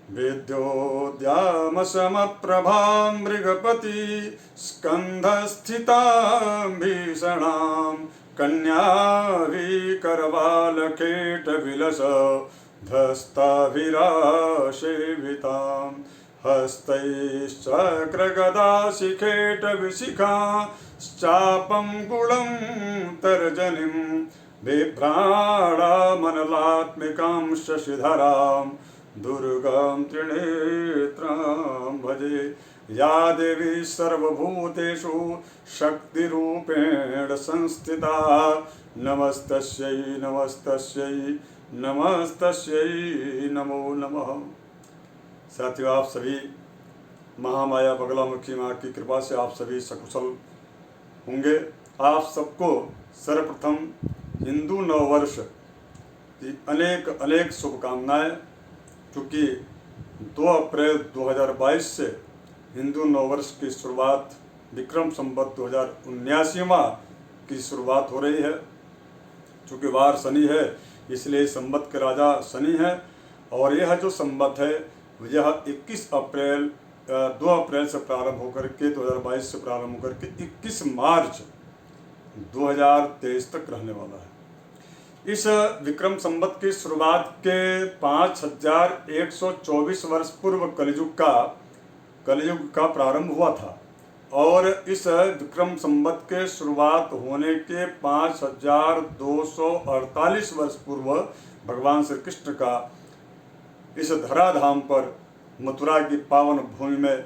विद्योद्यामसमप्रभां मृगपति स्कन्धस्थितां भीषणां कन्याविकरवालकेटविलस धस्ताभिरासेवितां हस्तैश्चक्रगदाशिखेटविशिखाश्चापं गुलं तर्जनीं बिभ्राणामनलात्मिकां शशिधरां दुर्गां त्रिनेत्रां भजे। या देवी सर्वभूतेषु शक्तिरूपेण संस्थिता नमस्तस्यै नमस्तस्यै नमस्तस्यै नमो नमः। साथियों, आप सभी महामाया बगलामुखी माँ की कृपा से आप सभी सकुशल होंगे। आप सबको सर्वप्रथम हिंदू नववर्ष की अनेक अनेक शुभकामनाएं। क्योंकि 2 अप्रैल 2022 से हिंदू नववर्ष की शुरुआत विक्रम संवत 2079वां की शुरुआत हो रही है। चूँकि वार शनि है, इसलिए संवत के राजा शनि है। और यह जो संवत है यह 2 अप्रैल से प्रारंभ होकर के 2022 से प्रारंभ होकर के 21 मार्च 2023 तक रहने वाला है। इस विक्रम संवत की शुरुआत के 5124 वर्ष पूर्व कलयुग का प्रारंभ हुआ था। और इस विक्रम संवत के शुरुआत होने के 5248 वर्ष पूर्व भगवान श्री कृष्ण का इस धराधाम पर मथुरा की पावन भूमि में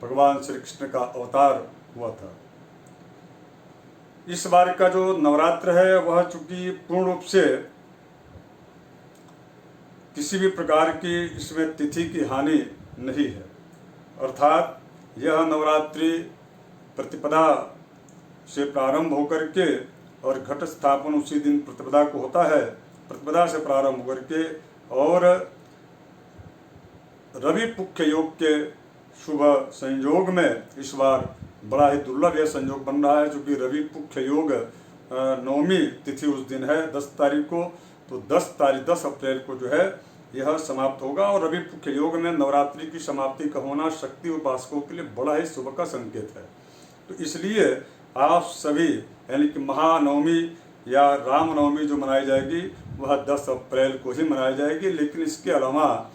भगवान श्री कृष्ण का अवतार हुआ था। इस बार का जो नवरात्र है वह चूंकि पूर्ण रूप से किसी भी प्रकार की इसमें तिथि की हानि नहीं है। अर्थात यह नवरात्रि प्रतिपदा से प्रारंभ होकर के और घट स्थापन उसी दिन प्रतिपदा को होता है। प्रतिपदा से प्रारंभ होकर के और रवि पुख्य योग के शुभ संयोग में इस बार बड़ा ही दुर्लभ यह संयोग बन रहा है। क्योंकि रवि पुख्य योग नवमी तिथि उस दिन है 10 तारीख को। तो 10 अप्रैल को जो है यह समाप्त होगा। और रवि पुख्य योग में नवरात्रि की समाप्ति का होना शक्ति उपासकों के लिए बड़ा ही शुभ का संकेत है। तो इसलिए आप सभी यानी कि महानवमी या रामनवमी जो मनाई जाएगी वह 10 अप्रैल को ही मनाई जाएगी। लेकिन इसके अलावा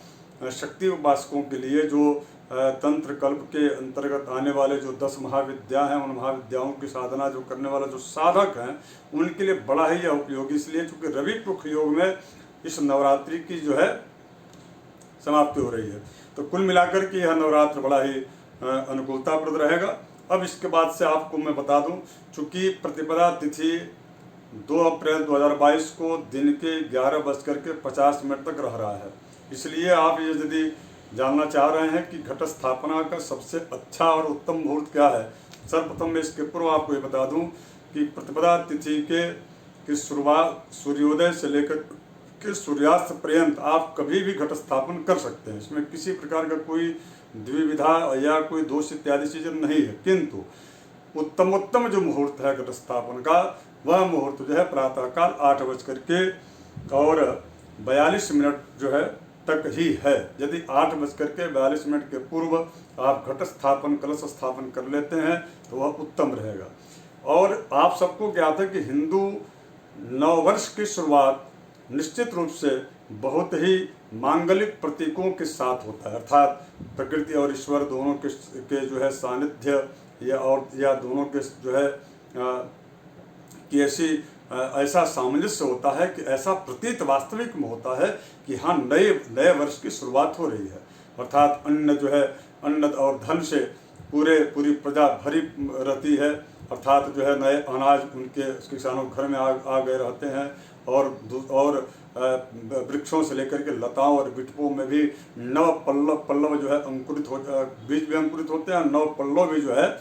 शक्ति उपासकों के लिए जो तंत्र कल्प के अंतर्गत आने वाले जो 10 महाविद्या हैं, उन महाविद्याओं की साधना जो करने वाले जो साधक हैं उनके लिए बड़ा ही उपयोगी। इसलिए चूँकि रवि पुख्य योग में इस नवरात्रि की जो है समाप्ति हो रही है। तो कुल मिलाकर के यह नवरात्र बड़ा ही अनुकूलताप्रद रहेगा। अब इसके बाद से आपको मैं बता दूं, चूँकि प्रतिपदा तिथि 2 अप्रैल 2022 को दिन के 11:50 तक रह रहा है। इसलिए आप ये यदि जानना चाह रहे हैं कि घट स्थापना का सबसे अच्छा और उत्तम मुहूर्त क्या है, सर्वप्रथम मैं इसके पूर्व आपको ये बता दूं कि प्रतिपदा तिथि की शुरुआत सूर्योदय से लेकर के सूर्यास्त पर्यंत आप कभी भी घट स्थापन कर सकते हैं। इसमें किसी प्रकार का कोई द्विविधा या कोई दोष इत्यादि चीज़ें नहीं है। किंतु उत्तमोत्तम जो मुहूर्त है घट स्थापन का वह मुहूर्त जो है प्रातःकाल 8:42 जो है तक ही है। यदि 8:42 के पूर्व आप घट स्थापन कलश स्थापन कर लेते हैं तो वह उत्तम रहेगा। और आप सबको ज्ञात है कि हिंदू नववर्ष की शुरुआत निश्चित रूप से बहुत ही मांगलिक प्रतीकों के साथ होता है। अर्थात प्रकृति और ईश्वर दोनों के जो है सानिध्य या दोनों के जो है कि ऐसा सामंजस्य होता है कि ऐसा प्रतीत वास्तविक में होता है कि हाँ नए वर्ष की शुरुआत हो रही है। अर्थात अन्न और धन से पूरी प्रजा भरी रहती है। अर्थात जो है नए अनाज उनके किसानों घर में आ गए रहते हैं। और वृक्षों से लेकर के लताओं और बिटपों में भी नव पल्लव जो है अंकुरित हो बीज भी अंकुरित होते हैं। नव पल्लव भी जो है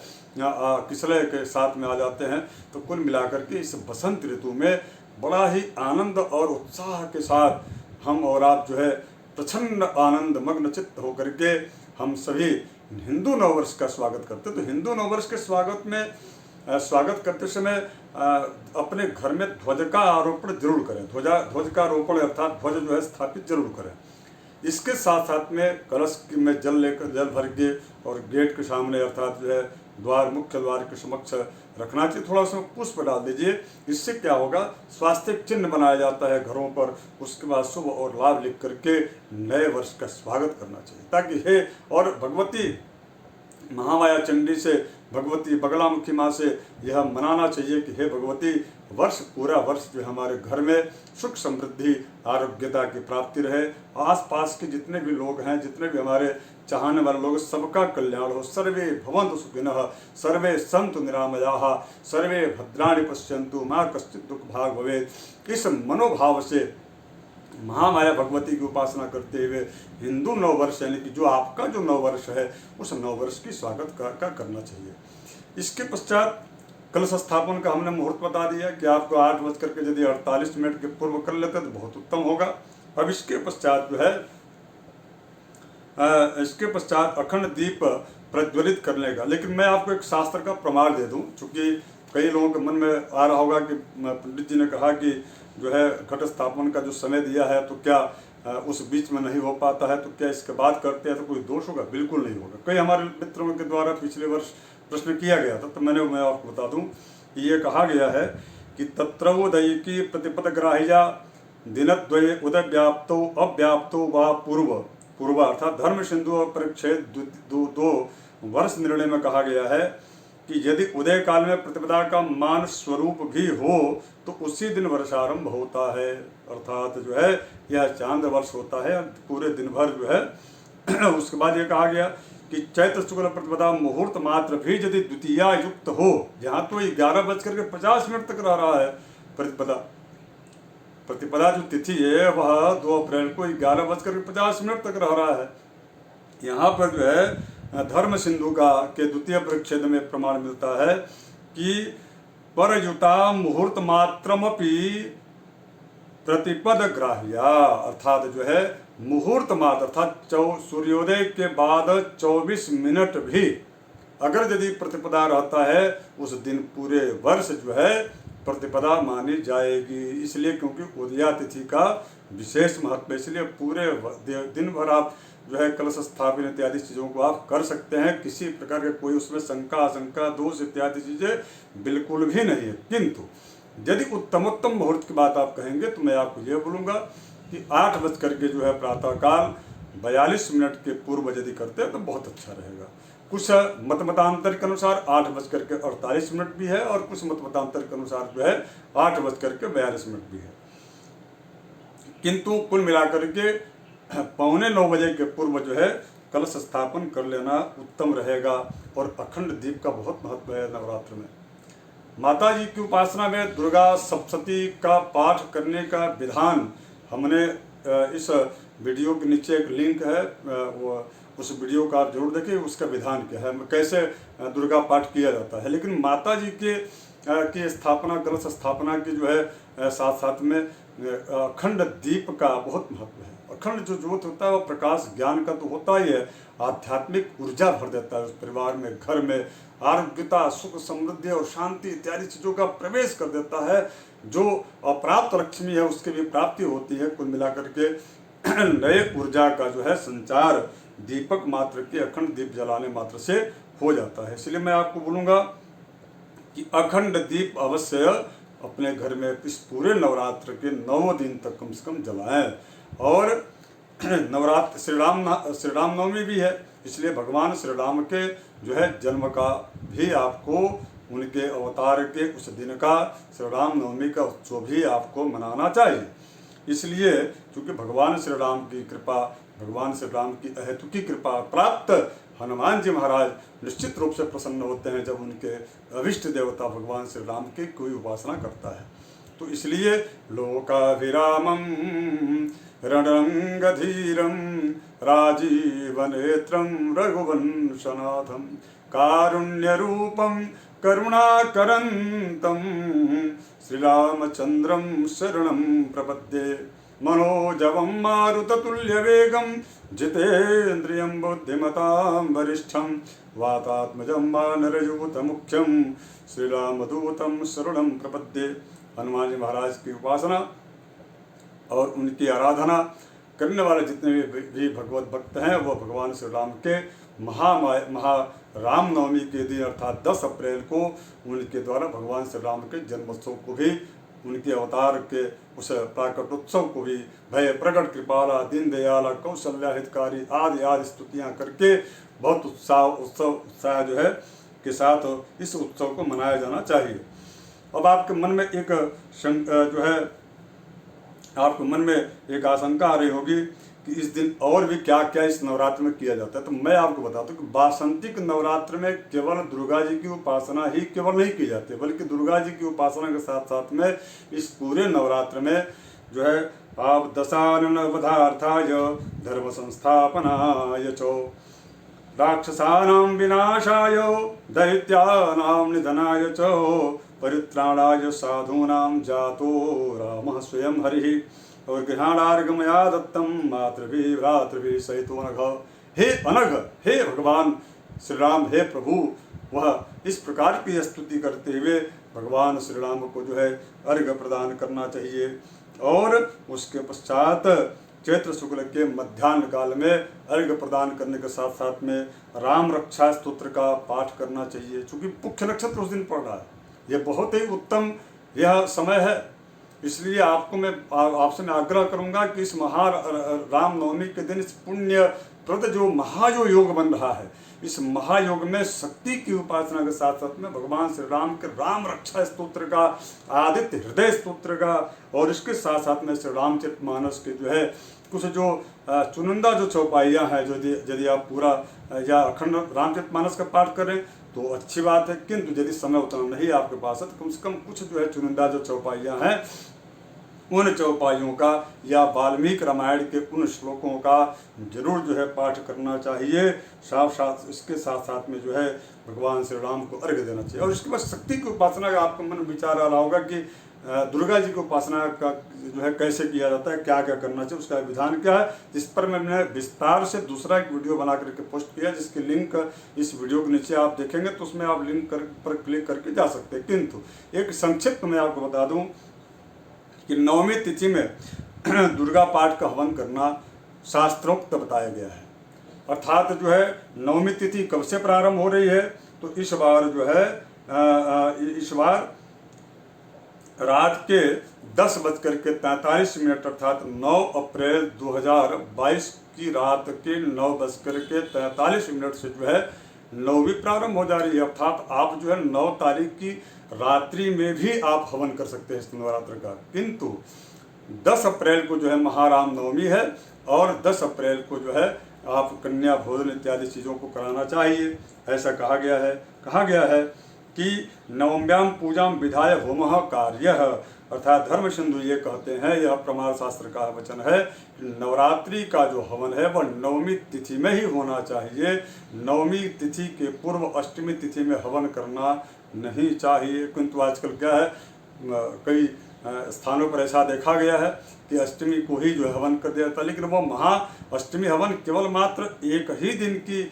किसले के साथ में आ जाते हैं। तो कुल मिलाकर के इस बसंत ऋतु में बड़ा ही आनंद और उत्साह के साथ हम और आप जो है प्रचंड आनंद मग्न चित्त होकर के हम सभी हिंदू नववर्ष का स्वागत करते हैं। तो हिंदू नववर्ष के स्वागत करते समय अपने घर में ध्वज का आरोपण जरूर करें। ध्वज का आरोपण अर्थात ध्वज जो है स्थापित जरूर करें। इसके साथ साथ में कलश में जल भर के और गेट के सामने अर्थात जो है द्वार, मुख्य द्वार के समक्ष रखना चाहिए। थोड़ा उसमें पुष्प डाल दीजिए। इससे क्या होगा, स्वास्थ्य चिन्ह बनाया जाता है घरों पर। उसके बाद शुभ और लाभ लिख करके नए वर्ष का स्वागत करना चाहिए, ताकि हे और भगवती महामाया चंडी से, भगवती बगलामुखी माँ से यह मनाना चाहिए कि हे भगवती, पूरा वर्ष जो हमारे घर में सुख समृद्धि आरोग्यता की प्राप्ति रहे। आसपास के जितने भी लोग हैं, जितने भी हमारे चाहने वाले लोग, सबका कल्याण हो। सर्वे भवन्तु सुखिनः, सर्वे सन्तु निरामयाः, सर्वे भद्राणि पश्यन्तु मा कश्चित् दुःख भाग् भवेत्। इस मनोभाव से महामाया भगवती की उपासना करते हुए हिंदू नववर्ष यानी कि जो आपका जो नववर्ष है उस नववर्ष की स्वागत का करना चाहिए। इसके पश्चात कलश स्थापन का हमने मुहूर्त बता दिया कि आपको 8:48 के पूर्व कर लेते तो बहुत उत्तम होगा। अब इसके पश्चात जो है अखंड दीप प्रज्वलित करने का, लेकिन मैं आपको एक शास्त्र का प्रमाण दे दूं, चूंकि कई लोगों के मन में आ रहा होगा कि पंडित जी ने कहा कि जो है घट स्थापन का जो समय दिया है तो क्या उस बीच में नहीं हो पाता है, तो क्या इसके बाद करते हैं तो कोई दोष होगा? बिल्कुल नहीं होगा। कई हमारे मित्रों के द्वारा पिछले वर्ष प्रश्न किया गया था, तो मैं आपको बता दूं कि ये कहा गया है कि तत्रोदयिकी प्रतिपदग्राह्या दिनद्वये उदव्याप्तो अव्याप्तो वा पूर्व अर्थात धर्म सिंधु और परिच्छेद 2 वर्ष निर्णय में कहा गया है कि यदि उदय काल में प्रतिपदा का मान स्वरूप भी हो तो उसी दिन वर्षारंभ होता है। अर्थात जो है यह चांद वर्ष होता है पूरे दिन भर जो है। उसके बाद ये कहा गया कि चैत्र शुक्ल प्रतिपदा मुहूर्त मात्र भी यदि द्वितीया युक्त हो, यहाँ तो 11:50 तक रह रहा है प्रतिपदा जो तिथि है वह 2 अप्रैल को 11:50 तक रह रहा है। यहाँ पर जो है धर्म सिंधु के द्वितीय परिच्छेद में प्रमाण मिलता है कि परयुता मुहूर्त मात्रमपि प्रतिपद ग्राह्या, अर्थात जो है मुहूर्त मात्र अर्थात सूर्योदय के बाद 24 मिनट भी अगर यदि प्रतिपदा रहता है उस दिन पूरे वर्ष जो है प्रतिपदा मानी जाएगी। इसलिए क्योंकि उदया तिथि का विशेष महत्व, इसलिए पूरे दिन भर आप जो है कलश स्थापन इत्यादि चीज़ों को आप कर सकते हैं। किसी प्रकार के कोई उसमें शंका आशंका दोष इत्यादि चीज़ें बिल्कुल भी नहीं है। किंतु यदि उत्तमोत्तम मुहूर्त की बात आप कहेंगे तो मैं आपको ये बोलूँगा कि 8 बज करके जो है प्रातःकाल 42 मिनट के पूर्व यदि करते हैं तो बहुत अच्छा रहेगा। कुछ मतमतांतर के अनुसार 8:48 भी है और कुछ मतमतांतर के अनुसार जो है 8:42 भी है। किंतु कुल मिलाकर के 8:45 बजे के पूर्व जो है कलश स्थापन कर लेना उत्तम रहेगा। और अखंड दीप का बहुत महत्व है नवरात्र में। माता जी की उपासना में दुर्गा सप्तशती का पाठ करने का विधान हमने इस वीडियो के नीचे एक लिंक है, वो उस वीडियो का आप जरूर देखिए, उसका विधान क्या है, कैसे दुर्गा पाठ किया जाता है। लेकिन माता जी की स्थापना, कलश स्थापना की जो है साथ साथ में अखंड दीप का बहुत महत्व है। अखंड जो ज्योत होता है वो प्रकाश ज्ञान का तो होता ही है, आध्यात्मिक ऊर्जा भर देता है उस परिवार में, घर में आरोग्यता, सुख, समृद्धि और शांति इत्यादि चीज़ों का प्रवेश कर देता है। जो अप्राप्त लक्ष्मी है उसकी भी प्राप्ति होती है। कुल मिलाकर के नए ऊर्जा का जो है संचार दीपक मात्र के, अखंड दीप जलाने मात्र से हो जाता है। इसलिए मैं आपको बोलूँगा कि अखंड दीप अवश्य अपने घर में इस पूरे नवरात्र के 9 दिन तक कम से कम जलाएं। और नवरात्र श्री राम नवमी भी है, इसलिए भगवान श्री राम के जो है जन्म का भी आपको, उनके अवतार के उस दिन का श्री राम नवमी का उत्सव भी आपको मनाना चाहिए। इसलिए क्योंकि भगवान श्री राम की कृपा, भगवान श्री राम की अहेतुकी कृपा प्राप्त हनुमान जी महाराज निश्चित रूप से प्रसन्न होते हैं जब उनके अभिष्ट देवता भगवान श्री राम की कोई उपासना करता है। तो इसलिए लोकाभिरामं रणरंगधीरं राजीवनेत्रं रघुवंशनाथं कारुण्यरूपं करुणाकरन्तं श्रीरामचन्द्रं शरणं प्रपद्ये। मनोजवं मारुततुल्यवेगं जितेन्द्रियं बुद्धिमतां वरिष्ठं वातात्मजं वानरयूथमुख्यं श्रीरामदूतं शरणं प्रपद्ये। हनुमान जी महाराज की उपासना और उनकी आराधना करने वाले जितने भी भगवत भक्त हैं वो भगवान श्री राम के महा रामनवमी के दिन अर्थात 10 अप्रैल को उनके द्वारा भगवान श्री राम के जन्मोत्सव को भी, उनके अवतार के उस प्राकट उत्सव को भी भय प्रकट कृपाला दीन दयाला कौशल्या हितकारी आदि आदि स्तुतियाँ करके बहुत उत्साह जो है के साथ इस उत्सव को मनाया जाना चाहिए। अब आपके मन में एक जो है आपके मन में एक आशंका आ रही होगी कि इस दिन और भी क्या क्या इस नवरात्र में किया जाता है। तो मैं आपको बताता हूँ कि वासंतिक नवरात्र में केवल दुर्गा जी की उपासना ही केवल नहीं की जाती, बल्कि दुर्गा जी की उपासना के साथ साथ में इस पूरे नवरात्र में जो है आप दशानन पदार्थाय धर्म संस्थापनाय च राक्षसानां विनाशाय दैत्यानां निधनाय च परित्राणाय साधूनां जातो रामः स्वयं हरिः और गृहाणार्घमया दत्तम मातृभिः भ्रातृभिः सहितो नघ। हे अनघ, हे भगवान श्री राम, हे प्रभु, वह इस प्रकार की स्तुति करते हुए भगवान श्री राम को जो है अर्घ्य प्रदान करना चाहिए। और उसके पश्चात चैत्र शुक्ल के मध्याह्न काल में अर्घ्य प्रदान करने के साथ साथ में राम रक्षा स्तोत्र का पाठ करना चाहिए। चूँकि मुख्य नक्षत्र उस दिन पड़ रहा है, ये बहुत ही उत्तम यह समय है। इसलिए आपको मैं आपसे मैं आग्रह करूंगा कि इस रामनवमी के दिन इस पुण्य प्रद जो महायोग बन रहा है, इस महायोग में शक्ति की उपासना के साथ साथ में भगवान श्री राम के राम रक्षा स्तोत्र का, आदित्य हृदय स्तोत्र का और इसके साथ साथ में श्री रामचरितमानस के जो है कुछ जो चुनिंदा जो चौपाइयाँ हैं, जो यदि आप पूरा या अखंड रामचरितमानस का पाठ करें तो अच्छी बात है, किंतु यदि समय उतना नहीं आपके पास है तो कम से कम कुछ जो है चुनिंदा जो चौपाइयाँ हैं उन चौपाइयों का या वाल्मीकि रामायण के उन श्लोकों का जरूर जो है पाठ करना चाहिए। साथ इसके साथ साथ में जो है भगवान श्री राम को अर्घ्य देना चाहिए। और इसके बाद शक्ति की उपासना का आपको मन विचार आ रहा होगा कि दुर्गा जी की उपासना का जो है कैसे किया जाता है, क्या क्या करना चाहिए, उसका विधान क्या है, जिस पर मैंने विस्तार से दूसरा एक वीडियो बना करके पोस्ट किया, जिसकी लिंक इस वीडियो के नीचे आप देखेंगे तो उसमें आप लिंक पर क्लिक करके जा सकते हैं। किंतु एक संक्षिप्त में आपको बता दूं कि नवमी तिथि में दुर्गा पाठ का हवन करना शास्त्रोक्त बताया गया है। अर्थात जो है नवमी तिथि कब से प्रारंभ हो रही है, तो इस बार जो है इस बार रात के 10:43 अर्थात 9 अप्रैल 2022 की रात के 9:43 से जो है नौवीं प्रारंभ हो जा रही है। अर्थात आप जो है 9 तारीख की रात्रि में भी आप हवन कर सकते हैं इस नवरात्र का। किंतु 10 अप्रैल को जो है महाराम नवमी है और 10 अप्रैल को जो है आप कन्या भोजन इत्यादि चीज़ों को कराना चाहिए, ऐसा कहा गया है कि नवम्याम पूजाम विधाय होमः कार्यः। अर्थात धर्म सिंधु ये कहते हैं, यह प्रमाण शास्त्र का वचन है, नवरात्रि का जो हवन है वह नवमी तिथि में ही होना चाहिए। नवमी तिथि के पूर्व अष्टमी तिथि में हवन करना नहीं चाहिए। किंतु आजकल क्या है, कई स्थानों पर ऐसा देखा गया है कि अष्टमी को ही जो है हवन कर दिया जाता है, लेकिन वो महा अष्टमी हवन केवल मात्र एक ही दिन की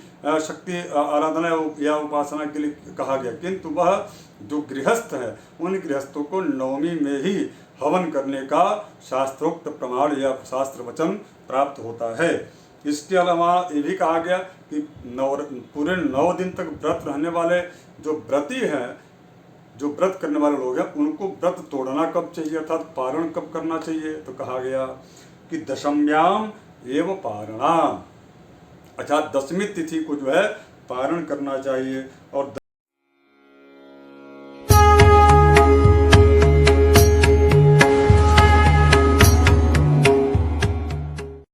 शक्ति आराधना या उपासना के लिए कहा गया। किंतु वह जो गृहस्थ है उन गृहस्थों को नवमी में ही हवन करने का शास्त्रोक्त प्रमाण या शास्त्र वचन प्राप्त होता है। इसके अलावा ये भी कहा गया कि पूरे 9 दिन तक व्रत रहने वाले जो व्रती हैं, जो व्रत करने वाले लोग हैं, उनको व्रत तोड़ना कब चाहिए अर्थात पारण कब करना चाहिए, तो कहा गया कि दशम्याम एवं पारणाम, अर्थात 10वीं तिथि को जो है पारण करना चाहिए। और